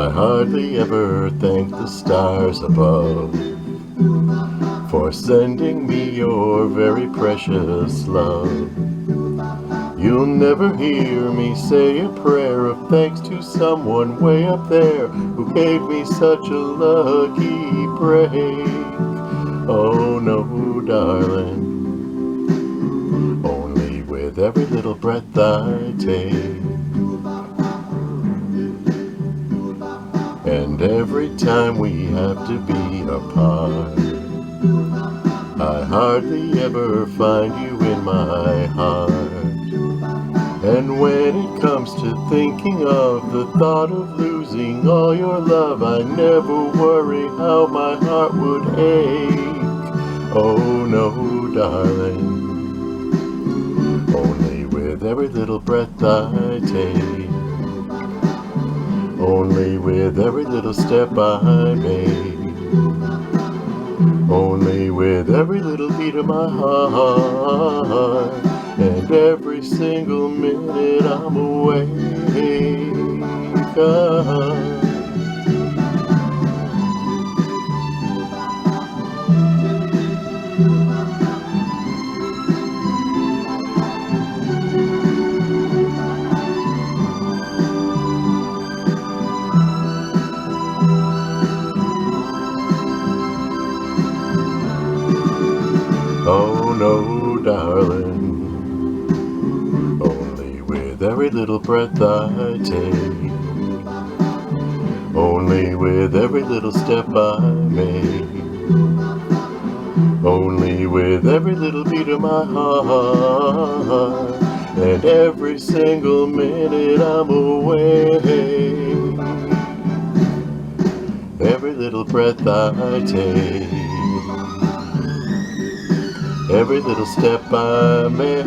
I hardly ever thank the stars above for sending me your very precious love. You'll never hear me say a prayer of thanks to someone way up there who gave me such a lucky break. Oh no, darling, only with every little breath I take, and every time we have to be apart, I hardly ever find you in my heart. And when it comes to thinking of the thought of losing all your love, I never worry how my heart would ache. Oh no, darling, only with every little breath I take, only with every little step I make, only with every little beat of my heart, and every single minute I'm awake. Oh no, darling, only with every little breath I take, only with every little step I make, only with every little beat of my heart, and every single minute I'm awake. Every little breath I take, every little step I make.